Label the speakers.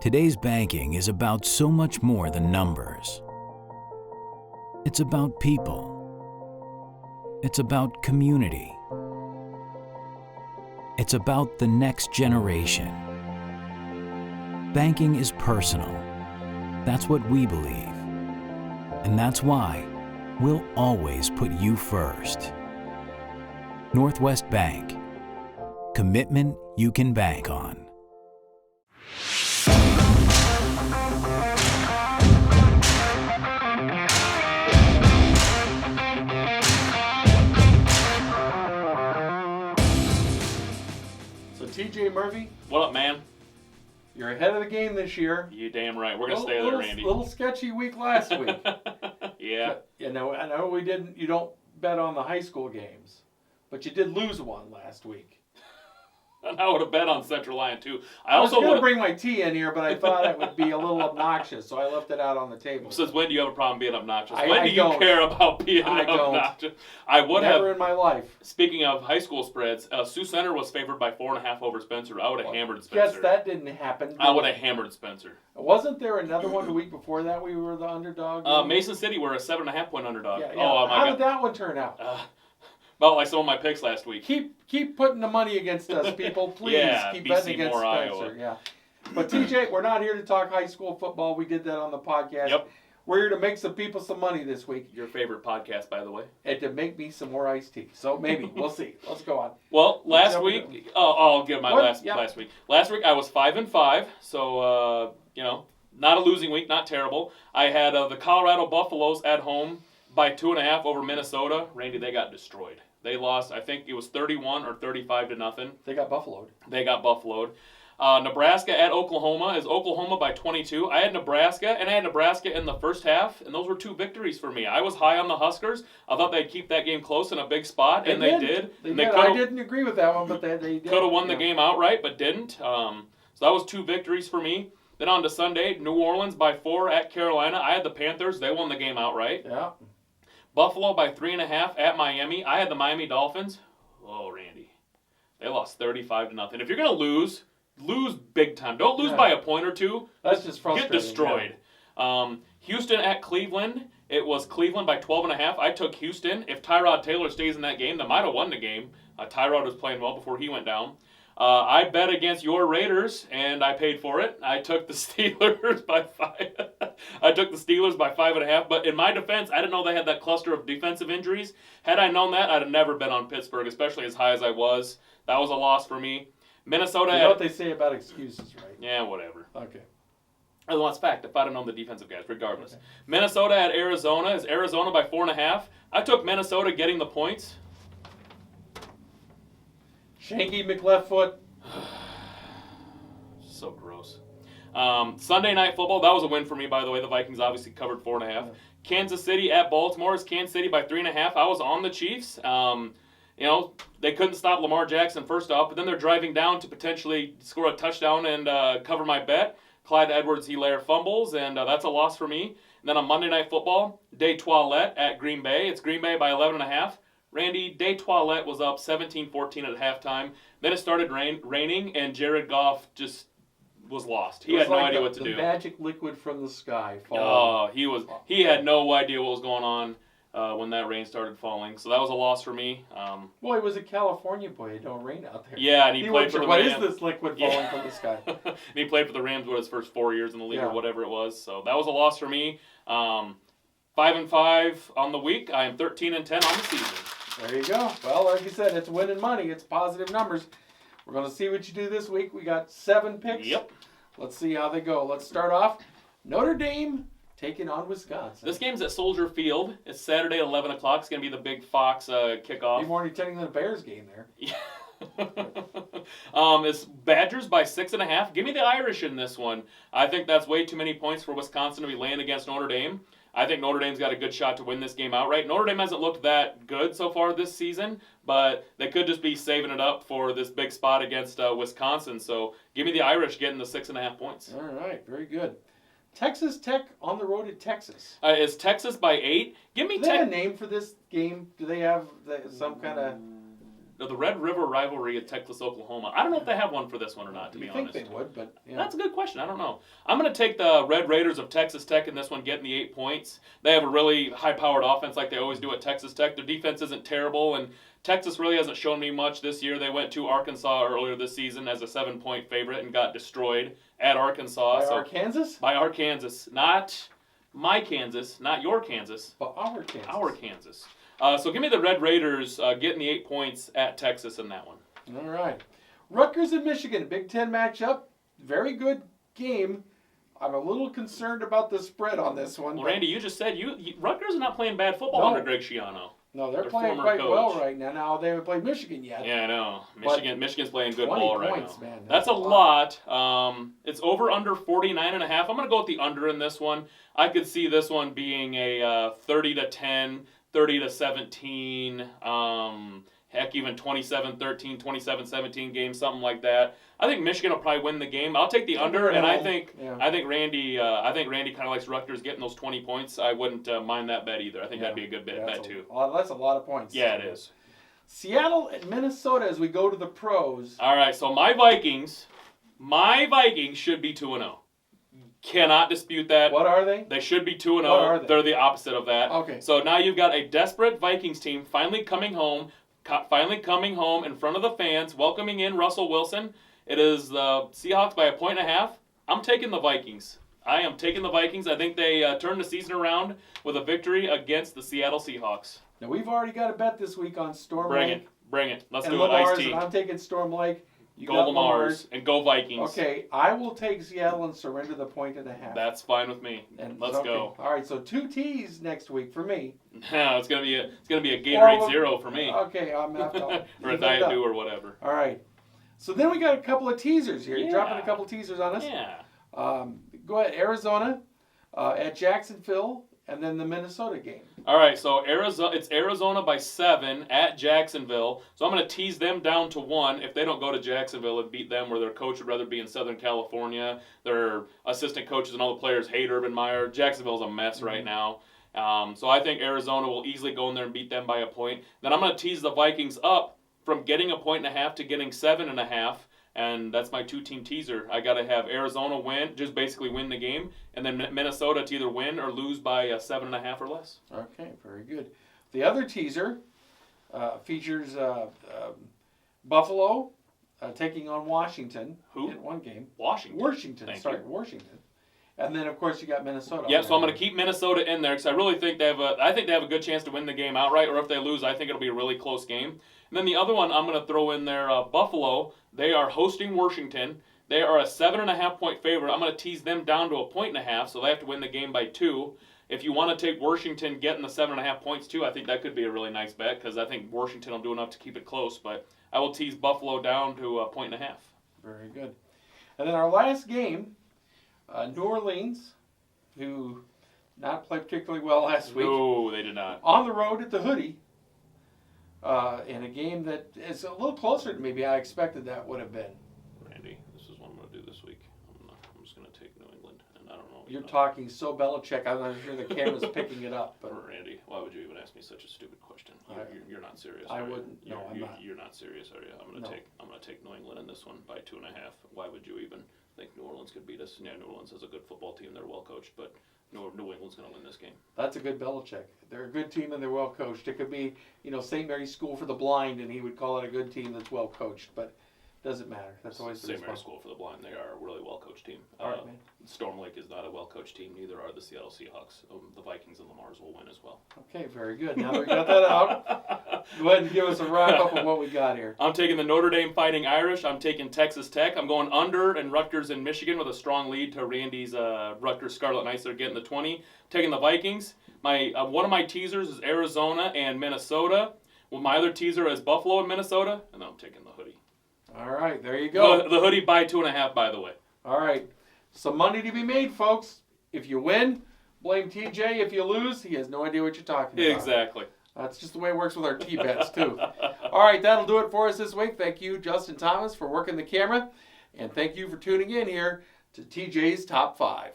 Speaker 1: Today's banking is about so much more than numbers. It's about people. It's about community. It's about the next generation. Banking is personal. That's what we believe. And that's why we'll always put you first. Northwest Bank. Commitment you can bank on.
Speaker 2: TJ Murphy,
Speaker 3: what up, man?
Speaker 2: You're ahead of the game this year.
Speaker 3: You damn right. We're gonna stay there, Randy.
Speaker 2: Little sketchy week last week.
Speaker 3: Yeah.
Speaker 2: I know we didn't. You don't bet on the high school games, but you did lose one last week.
Speaker 3: And I would have bet on Central Line too.
Speaker 2: I was going to bring my tea in here, but I thought it would be a little obnoxious, so I left it out on the table.
Speaker 3: Since when do you have a problem being obnoxious? When do you care about being obnoxious? I would have.
Speaker 2: Never in my life.
Speaker 3: Speaking of high school spreads, Sioux Center was favored by 4.5 over Spencer. I would have hammered Spencer.
Speaker 2: Guess that didn't happen.
Speaker 3: I would have hammered Spencer.
Speaker 2: Wasn't there another one the week before that we were the underdog?
Speaker 3: Mason City were a 7.5 point underdog.
Speaker 2: Yeah. Oh, how did that one turn out?
Speaker 3: About like some of my picks last week.
Speaker 2: Keep putting the money against us, people. Please keep
Speaker 3: BC
Speaker 2: betting against
Speaker 3: more
Speaker 2: Spencer.
Speaker 3: Iowa.
Speaker 2: Yeah. But TJ, we're not here to talk high school football. We did that on the podcast.
Speaker 3: Yep.
Speaker 2: We're here to make some people some money this week.
Speaker 3: Your favorite podcast, by the way.
Speaker 2: And to make me some more iced tea. So maybe. We'll see. Let's go on.
Speaker 3: Well, last week, I'll give my last week. Last week I was 5-5, so not a losing week, not terrible. I had the Colorado Buffaloes at home by 2.5 over Minnesota. Randy, they got destroyed. They lost, I think it was 31 or 35-0.
Speaker 2: They got buffaloed.
Speaker 3: Nebraska at Oklahoma is Oklahoma by 22. I had Nebraska in the first half, and those were 2 victories for me. I was high on the Huskers. I thought they'd keep that game close in a big spot, and they did.
Speaker 2: I didn't agree with that one, but they did.
Speaker 3: Could have won the game outright, but didn't. So that was 2 victories for me. Then on to Sunday, New Orleans by 4 at Carolina. I had the Panthers. They won the game outright.
Speaker 2: Yeah.
Speaker 3: Buffalo by 3.5 at Miami. I had the Miami Dolphins. Oh, Randy. They lost 35-0. If you're going to lose big time. Don't lose by a point or 2.
Speaker 2: That's just frustrating.
Speaker 3: Get destroyed. Yeah. Houston at Cleveland. It was Cleveland by 12.5. I took Houston. If Tyrod Taylor stays in that game, they might have won the game. Tyrod was playing well before he went down. I bet against your Raiders, and I paid for it. I took the Steelers by 5. I took the Steelers by 5.5. But in my defense, I didn't know they had that cluster of defensive injuries. Had I known that, I'd have never bet on Pittsburgh, especially as high as I was. That was a loss for me. Minnesota.
Speaker 2: You know what they say about excuses, right?
Speaker 3: Yeah, whatever.
Speaker 2: Okay.
Speaker 3: Well, that's fact. If I'd have known the defensive guys, regardless. Okay. Minnesota at Arizona is Arizona by 4.5. I took Minnesota getting the points.
Speaker 2: Shanky McLeftfoot.
Speaker 3: So gross. Sunday Night Football, that was a win for me, by the way. The Vikings obviously covered 4.5. Yeah. Kansas City at Baltimore is Kansas City by 3.5. I was on the Chiefs. They couldn't stop Lamar Jackson first off, but then they're driving down to potentially score a touchdown and cover my bet. Clyde Edwards-Helaire fumbles, and that's a loss for me. And then on Monday Night Football, Des Toilettes at Green Bay. It's Green Bay by 11.5. Randy, Des Toilettes was up 17-14 at halftime. Then it started raining, and Jared Goff just was lost. He had no idea what to do.
Speaker 2: The magic liquid from the sky
Speaker 3: falling. He had no idea what was going on when that rain started falling. So that was a loss for me.
Speaker 2: Well, he was a California boy. It don't rain out there.
Speaker 3: Yeah, and he played for the
Speaker 2: Rams.
Speaker 3: What
Speaker 2: is this liquid falling from the sky?
Speaker 3: And he played for the Rams his first 4 years in the league or whatever it was. So that was a loss for me. 5-5 on the week. I am 13-10 on the season.
Speaker 2: There you go. Well, like you said, it's winning money. It's positive numbers. We're going to see what you do this week. We got 7 picks.
Speaker 3: Yep.
Speaker 2: Let's see how they go. Let's start off. Notre Dame taking on Wisconsin.
Speaker 3: This game's at Soldier Field. It's Saturday at 11 o'clock. It's going to be the big Fox kickoff.
Speaker 2: Be more entertaining than the Bears game there.
Speaker 3: It's Badgers by 6.5. Give me the Irish in this one. I think that's way too many points for Wisconsin to be laying against Notre Dame. I think Notre Dame's got a good shot to win this game outright. Notre Dame hasn't looked that good so far this season, but they could just be saving it up for this big spot against Wisconsin. So give me the Irish getting the 6.5 points.
Speaker 2: All right, very good. Texas Tech on the road at Texas.
Speaker 3: Is Texas by 8? Give me
Speaker 2: Tech. Do they have a name for this game? Do they have some kind of...
Speaker 3: Red River rivalry at Texas, Oklahoma. I don't know if they have one for this one or not, to be honest.
Speaker 2: You think they would, but yeah.
Speaker 3: That's a good question. I don't know. I'm going to take the Red Raiders of Texas Tech in this one, getting the 8 points. They have a really high-powered offense like they always do at Texas Tech. Their defense isn't terrible, and Texas really hasn't shown me much this year. They went to Arkansas earlier this season as a 7-point favorite and got destroyed at Arkansas.
Speaker 2: By Arkansas?
Speaker 3: By Arkansas. Not my Kansas, not your Kansas.
Speaker 2: But our Kansas.
Speaker 3: Our Kansas. So give me the Red Raiders getting the 8 points at Texas in that one.
Speaker 2: All right. Rutgers and Michigan, Big Ten matchup. Very good game. I'm a little concerned about the spread on this one.
Speaker 3: Well, Randy, you just said Rutgers is not playing bad football under Greg Schiano.
Speaker 2: No, they're playing quite well right now. Now, they haven't played Michigan yet.
Speaker 3: Yeah, I know. Michigan's playing good ball right now.
Speaker 2: Man,
Speaker 3: that's a lot. It's over under 49.5. I'm going to go with the under in this one. I could see this one being a 30-10, 30-17, heck, even 27-13, 27-17 game, something like that. I think Michigan will probably win the game. I'll take the under, and I think Randy kind of likes Rutgers getting those 20 points. I wouldn't mind that bet either. I think that'd be a good bet too.
Speaker 2: That's a lot of points.
Speaker 3: Yeah, it is.
Speaker 2: Seattle and Minnesota as we go to the pros.
Speaker 3: All right, so my Vikings should be 2-0. Cannot dispute that.
Speaker 2: What are they?
Speaker 3: They should be 2-0.
Speaker 2: What are they?
Speaker 3: They're the opposite of that.
Speaker 2: Okay.
Speaker 3: So now you've got a desperate Vikings team finally coming home in front of the fans, welcoming in Russell Wilson. It is the Seahawks by 1.5. I'm taking the Vikings. I am taking the Vikings. I think they turn the season around with a victory against the Seattle Seahawks.
Speaker 2: Now, we've already got a bet this week on Storm Lake.
Speaker 3: Bring it. Let's
Speaker 2: and
Speaker 3: do it.
Speaker 2: Lamar's,
Speaker 3: Ice-T.
Speaker 2: and I'm taking Storm Lake. You
Speaker 3: go
Speaker 2: got
Speaker 3: Lamar's and go Vikings.
Speaker 2: Okay, I will take Seattle and surrender the 1.5.
Speaker 3: That's fine with me. Let's go.
Speaker 2: All right, so 2 T's next week for me.
Speaker 3: No, it's gonna be a Gatorade Zero for me.
Speaker 2: Okay, I'm not.
Speaker 3: Or a Diet Dew or whatever.
Speaker 2: All right. So then we got a couple of teasers here. You're dropping a couple of teasers on us.
Speaker 3: Yeah.
Speaker 2: Go ahead, Arizona at Jacksonville, and then the Minnesota game.
Speaker 3: All right, so it's Arizona by 7 at Jacksonville. So I'm going to tease them down to 1. If they don't go to Jacksonville and beat them, where their coach would rather be in Southern California, their assistant coaches and all the players hate Urban Meyer. Jacksonville's a mess right now. So I think Arizona will easily go in there and beat them by a point. Then I'm going to tease the Vikings up from getting 1.5 to getting 7.5. And that's my 2-team teaser. I got to have Arizona win, just basically win the game, and then Minnesota to either win or lose by 7.5 or less.
Speaker 2: Okay, very good. The other teaser features Buffalo taking on Washington.
Speaker 3: Who?
Speaker 2: In one game.
Speaker 3: Washington.
Speaker 2: Washington. And then, of course, you got Minnesota.
Speaker 3: Yeah, so I'm going to keep Minnesota in there because I really think they have a good chance to win the game outright, or if they lose, I think it'll be a really close game. And then the other one I'm going to throw in there, Buffalo. They are hosting Washington. They are a 7.5-point favorite. I'm going to tease them down to 1.5, so they have to win the game by 2. If you want to take Washington getting the 7.5 points too, I think that could be a really nice bet because I think Washington will do enough to keep it close. But I will tease Buffalo down to 1.5.
Speaker 2: Very good. And then our last game, New Orleans, who not played particularly well last week.
Speaker 3: No, they did not.
Speaker 2: On the road at the Hoodie, in a game that is a little closer to maybe I expected that would have been.
Speaker 3: Randy, this is what I'm going to do this week. I'm just going to take New England, and I don't know.
Speaker 2: You're talking so Belichick, I'm not sure the camera's picking it up. But
Speaker 3: Randy, why would you even ask me such a stupid question? You're not serious.
Speaker 2: I wouldn't. No, I'm not.
Speaker 3: You're not serious, are you? I'm going to take New England in this one by 2.5. Why would you even think New Orleans could beat us? Yeah, New Orleans has a good football team. They're well coached, but New England's going to win this game.
Speaker 2: That's a good Belichick. They're a good team and they're well coached. It could be, St. Mary's School for the Blind, and he would call it a good team that's well coached, but it doesn't matter. That's always the
Speaker 3: St. Mary's School for the Blind. They are a really well coached team.
Speaker 2: All right, man.
Speaker 3: Storm Lake is not a well coached team. Neither are the Seattle Seahawks. The Vikings and Lamar's will win as well.
Speaker 2: Okay, very good. Now that we got that out, go ahead and give us a wrap up of what we got here.
Speaker 3: I'm taking the Notre Dame Fighting Irish. I'm taking Texas Tech. I'm going under in Rutgers and Michigan with a strong lead to Randy's Rutgers Scarlet Knights. They're getting the 20. Taking the Vikings. One of my teasers is Arizona and Minnesota. Well, my other teaser is Buffalo and Minnesota, and then I'm taking the Hoodie.
Speaker 2: All right, there you go.
Speaker 3: The Hoodie by 2.5, by the way.
Speaker 2: All right, some money to be made, folks. If you win, blame TJ. If you lose, he has no idea what you're talking about.
Speaker 3: Exactly.
Speaker 2: That's just the way it works with our T-bets, too. All right, that'll do it for us this week. Thank you, Justin Thomas, for working the camera. And thank you for tuning in here to TJ's Top 5.